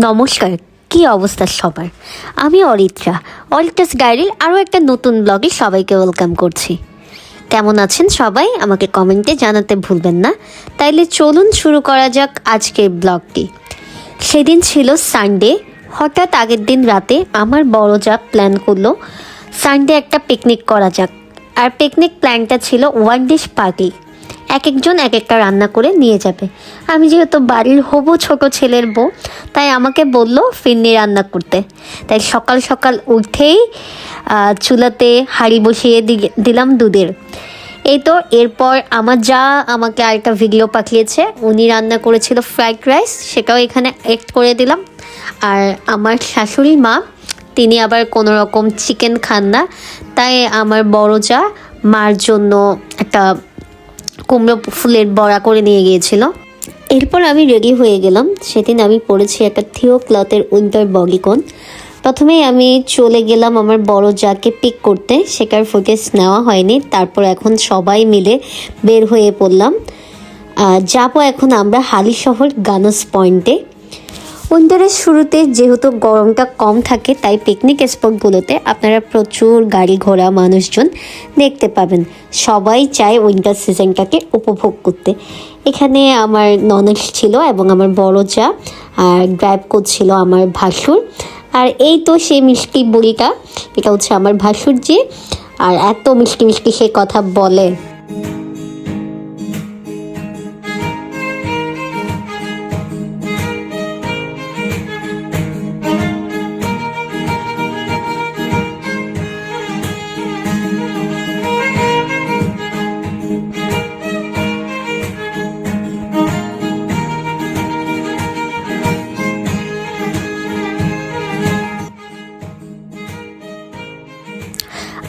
নমস্কার, কি অবস্থা সবার? আমি অরিত্রাস ডায়েরির আরও একটা নতুন ব্লগে সবাইকে ওয়েলকাম করছি। কেমন আছেন সবাই? আমাকে কমেন্টে জানাতে ভুলবেন না। তাইলে চলুন শুরু করা যাক আজকের ব্লগটি। সেদিন ছিল সানডে। হঠাৎ আগের দিন রাতে আমার বড় যা প্ল্যান করলো সানডে একটা পিকনিক করা যাক। আর পিকনিক প্ল্যানটা ছিল ওয়ান ডিশ পার্টি। এক একজন এক একটা রান্না করে নিয়ে যাবে। আমি যেহেতু বাড়ির হবু ছোট ছেলের বউ, তাই আমাকে বললো ফিরনি রান্না করতে। তাই সকাল সকাল উঠেই চুলাতে হাঁড়ি বসিয়ে দিলাম দুধের। এই তো এরপর আমার যা আমাকে আরেকটা ভিডিও পাঠিয়েছে, উনি রান্না করেছিল ফ্রাইড রাইস, সেটাও এখানে অ্যাড করে দিলাম। আর আমার শাশুড়ি মা, তিনি আবার কোনো রকম চিকেন খান না, তাই আমার বড় যা মার জন্য একটা কুমড়ো ফুলের বড়া করে নিয়ে গিয়েছিল। এরপর আমি রেডি হয়ে গেলাম। সেদিন আমি পরেছি একটা থিও ক্লথের উইন্টার বডিকন। প্রথমেই আমি চলে গেলাম আমার বড় যাকে পিক করতে, সেটার ফুটেজ নেওয়া হয়নি। তারপর এখন সবাই মিলে বের হয়ে পড়লাম। যাবো এখন আমরা হালিশহর গানাস পয়েন্টে। উইন্টারের শুরুতে যেহেতু গরমটা কম থাকে, তাই পিকনিক স্পটগুলোতে আপনারা প্রচুর গাড়ি ঘোড়া মানুষজন দেখতে পাবেন। সবাই চায় উইন্টার সিজনটাকে উপভোগ করতে। এখানে আমার ননদ ছিল এবং আমার বড় যা, আর ড্রাইভ করছিল আমার ভাসুর। আর এই তো সেই মিষ্টি বুড়িটা, এটা হচ্ছে আমার ভাসুর জি। আর এত মিষ্টি মিষ্টি সে কথা বলে।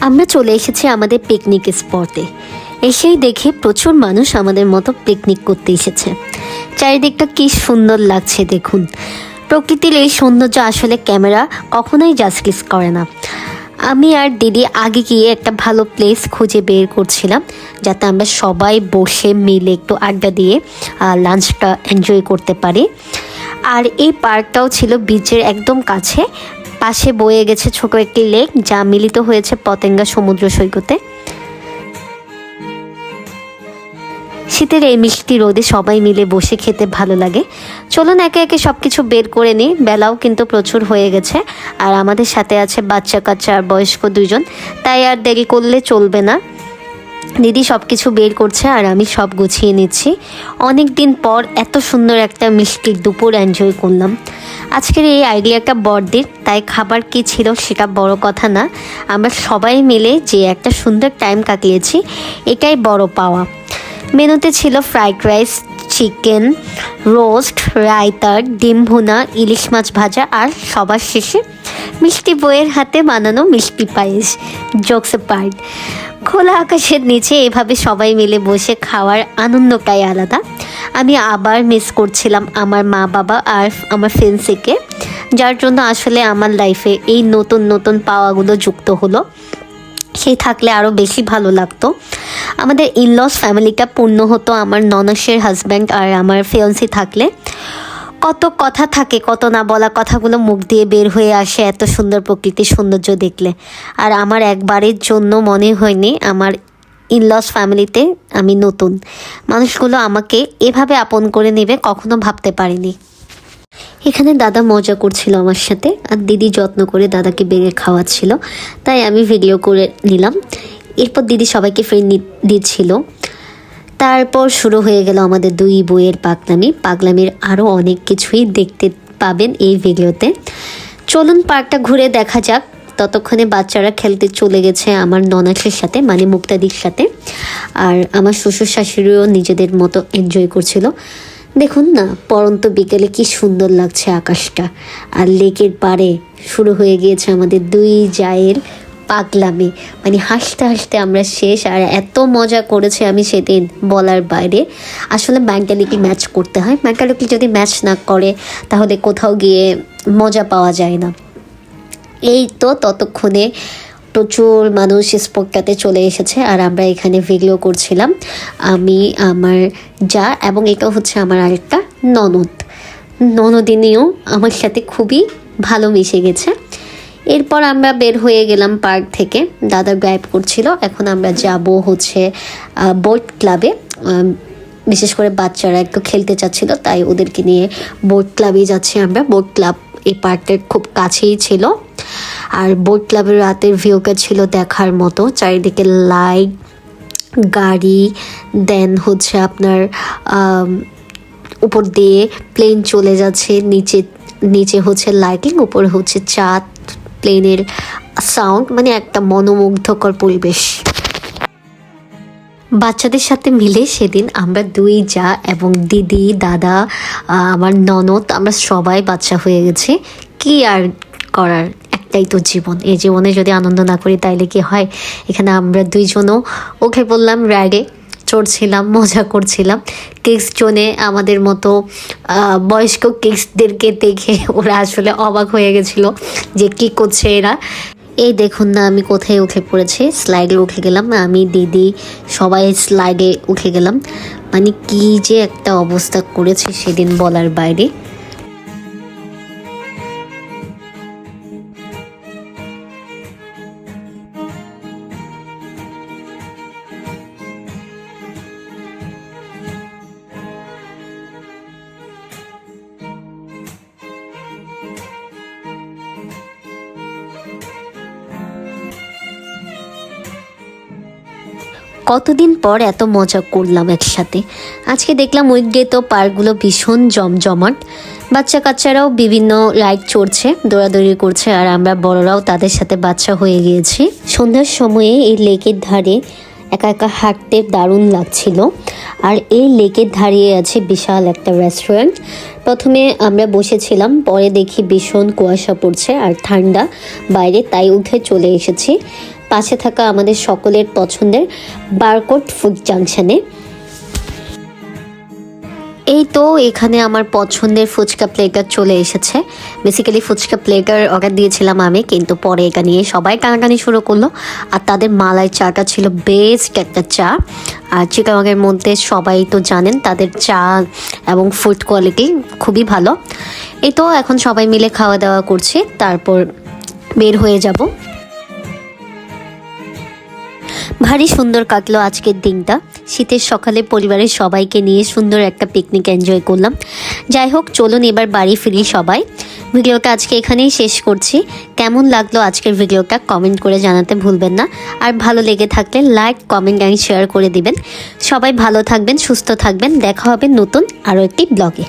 আমরা চলে এসেছি আমাদের পিকনিক স্পটে। এসেই দেখে প্রচুর মানুষ আমাদের মতো পিকনিক করতে এসেছে। চারিদিকটা কি সুন্দর লাগছে দেখুন। প্রকৃতির এই সৌন্দর্য আসলে ক্যামেরা কখনোই জাস্টিস করে না। আমি আর দিদি আগে গিয়ে একটা ভালো প্লেস খুঁজে বের করছিলাম, যাতে আমরা সবাই বসে মিলে একটু আড্ডা দিয়ে লাঞ্চটা এনজয় করতে পারি। আর এই পার্কটাও ছিল বিচের একদম কাছে। পাশে বয়ে গেছে ছোট একটি লেক, যা মিলিত হয়েছে পতেঙ্গা সমুদ্র সৈকতে। শীতের এই মিষ্টি রোদে সবাই মিলে বসে খেতে ভালো লাগে। চলুন একে একে সব কিছু বের করে নিই। বেলাও কিন্তু প্রচুর হয়ে গেছে, আর আমাদের সাথে আছে বাচ্চা কাচ্চা আর বয়স্ক দুজন, তাই আর দেরি করলে চলবে না। দিদি সব কিছু বের করছে আর আমি সব গুছিয়ে নিচ্ছি। অনেক দিন পর এত সুন্দর একটা মিষ্টির দুপুর এনজয় করলাম। আজকের এই আইডিয়াটা বড়দের, তাই খাবার কি ছিল সেটা বড় কথা না, আমরা সবাই মিলে যে একটা সুন্দর টাইম কাটিয়েছি এটাই বড় পাওয়া। মেনুতে ছিল fried rice, chicken roast, raita, ডিম ভুনা, ইলিশ মাছ ভাজা, আর সবার শেষে মিষ্টি বইয়ের হাতে বানানো মিষ্টি পায়েস। Jokes part. খোলা আকাশের নিচে এভাবে সবাই মিলে বসে খাওয়ার আনন্দটাই আলাদা। আমি আবার মিস করছিলাম আমার মা বাবা আর আমার ফ্রেন্ডসকে, যার জন্য আসলে আমার লাইফে এই নতুন নতুন পাওয়াগুলো যুক্ত হলো। সে থাকলে আরও বেশি ভালো লাগতো। আমাদের ইনলস ফ্যামিলিটা পূর্ণ হতো আমার ননসের হাজব্যান্ড আর আমার ফিয়ন্সি থাকলে। কত কথা থাকে, কত না বলা কথাগুলো মুখ দিয়ে বের হয়ে আসে এত সুন্দর প্রকৃতির সৌন্দর্য দেখলে। আর আমার একবারের জন্য মনে হয়নি আমার ইনলস ফ্যামিলিতে আমি নতুন। মানুষগুলো আমাকে এভাবে আপন করে নেবে কখনো ভাবতে পারিনি। এখানে দাদা মজা করছিল আমার সাথে, আর দিদি যত্ন করে দাদাকে বেড়ে খাওয়াচ্ছিল, তাই আমি ভিডিও করে নিলাম। এরপর দিদি সবাইকে ফ্রেন্ড দিচ্ছিল। তারপর শুরু হয়ে গেল আমাদের দুই বইয়ের পাগলামির আরও অনেক কিছুই দেখতে পাবেন এই ভিডিওতে। চলুন পার্কটা ঘুরে দেখা যাক। ততক্ষণে বাচ্চারা খেলতে চলে গেছে আমার ননাসের সাথে, মানে মুক্তাদির সাথে। আর আমার শ্বশুর শাশুড়িও নিজেদের মতো এনজয় করছিল। দেখুন না, পরন্ত বিকেলে কি সুন্দর লাগছে আকাশটা। আর লেকের পাড়ে শুরু হয়ে গিয়েছে আমাদের দুই জায়ের পাগলামি, মানে হাসতে হাসতে আমরা শেষ। আর এত মজা করেছে আমি সেদিন বলার বাইরে। আসলে মেন্টালিটি ম্যাচ করতে হয়, মেন্টালিটি যদি ম্যাচ না করে তাহলে কোথাও গিয়ে মজা পাওয়া যায় না। এই তো ততক্ষণে প্রচুর মানুষ স্পটটাতে চলে এসেছে, আর আমরা এখানে ভিডিও করছিলাম। আমি, আমার যা, এবং এটা হচ্ছে আমার আরেকটা ননদ। ননদিনীও আমার সাথে খুবই ভালো মিশে গেছে। এরপর আমরা বের হয়ে গেলাম পার্ক থেকে, দাদা গাইড করছিল। এখন আমরা যাব হচ্ছে বোট ক্লাবে। বিশেষ করে বাচ্চারা একটু খেলতে চাচ্ছিল, তাই ওদেরকে নিয়ে বোট ক্লাবে যাচ্ছি আমরা। বোট ক্লাব এই পার্কটার খুব কাছেই ছিল। আর বোট ক্লাবের রাতের ভিউটা ছিল দেখার মতো, চারিদিকে লাইট, গাড়ি, দেন হচ্ছে আপনার উপর দিয়ে প্লেন চলে যাচ্ছে, নিচে নিচে হচ্ছে লাইটিং, উপরে হচ্ছে চাঁদ, প্লেনের সাউন্ড, মানে একটা মনোমুগ্ধকর পরিবেশ। বাচ্চাদের সাথে মিলে সেদিন আমরা দুই যা এবং দিদি, দাদা, আমার ননদ, আমরা সবাই বাচ্চা হয়ে গেছি। কি আর করার, একটাই তো জীবন। এই জীবনে যদি আনন্দ না করি তাইলে কি হয়। এখানে আমরা দুইজনও উঠে পড়লাম রাইডে, চড়ছিলাম, মজা করছিলাম। কিডস জোনে আমাদের মতো বয়স্ক কিডসদেরকে দেখে ওরা আসলে অবাক হয়ে গেছিলো যে কি করছে এরা। এই দেখুন না আমি কোথায় উঠে পড়েছি, স্লাইডে উঠে গেলাম, আমি, দিদি সবাই স্লাইডে উঠে গেলাম। মানে কি যে একটা অবস্থা করেছে সেদিন বলার বাইরে। কতদিন পর এত মজা করলাম একসাথে। আজকে দেখলাম উইকডে তো পার্কগুলো ভীষণ জমজমাট, বাচ্চা কাচ্চারাও বিভিন্ন রাইড চড়ছে, দৌড়াদৌড়ি করছে, আর আমরা বড়রাও তাদের সাথে বাচ্চা হয়ে গিয়েছি। সন্ধ্যার সময়ে এই লেকের ধারে একা একা হাঁটতে দারুণ লাগছিল। আর এই লেকের ধারে আছে বিশাল একটা রেস্টুরেন্ট। প্রথমে আমরা বসেছিলাম, পরে দেখি ভীষণ কুয়াশা পড়ছে আর ঠান্ডা বাইরে, তাই উঠে চলে এসেছি পাশে থাকা আমাদের সকলের পছন্দের বারকোট ফুড জাংশনে। এই তো এখানে আমার পছন্দের ফুচকা প্লেটার চলে এসেছে। বেসিক্যালি ফুচকা প্লেটার অর্ডার দিয়েছিলাম আমি, কিন্তু পরে এটা নিয়ে সবাই টানাটানি শুরু করলো। আর তাদের মালাই চাটা ছিল বেস্ট একটা চা। আর চিটাগাংয়ের মধ্যে সবাই তো জানেন তাদের চা এবং ফুড কোয়ালিটি খুবই ভালো। এই তো এখন সবাই মিলে খাওয়া দাওয়া করছি, তারপর বের হয়ে যাব। ভারী সুন্দর কাটলো আজকের দিনটা। শীতের সকালে পরিবারের সবাইকে নিয়ে সুন্দর একটা পিকনিক এনজয় করলাম। যাই হোক, চলুন এবার বাড়ি ফিরি সবাই। ভিডিওটা আজকে এখানেই শেষ করছি। কেমন লাগলো আজকের ভিডিওটা কমেন্ট করে জানাতে ভুলবেন না। আর ভালো লেগে থাকলে লাইক, কমেন্ট অ্যান্ড শেয়ার করে দিবেন। সবাই ভালো থাকবেন, সুস্থ থাকবেন। দেখা হবে নতুন আরও একটি ব্লগে।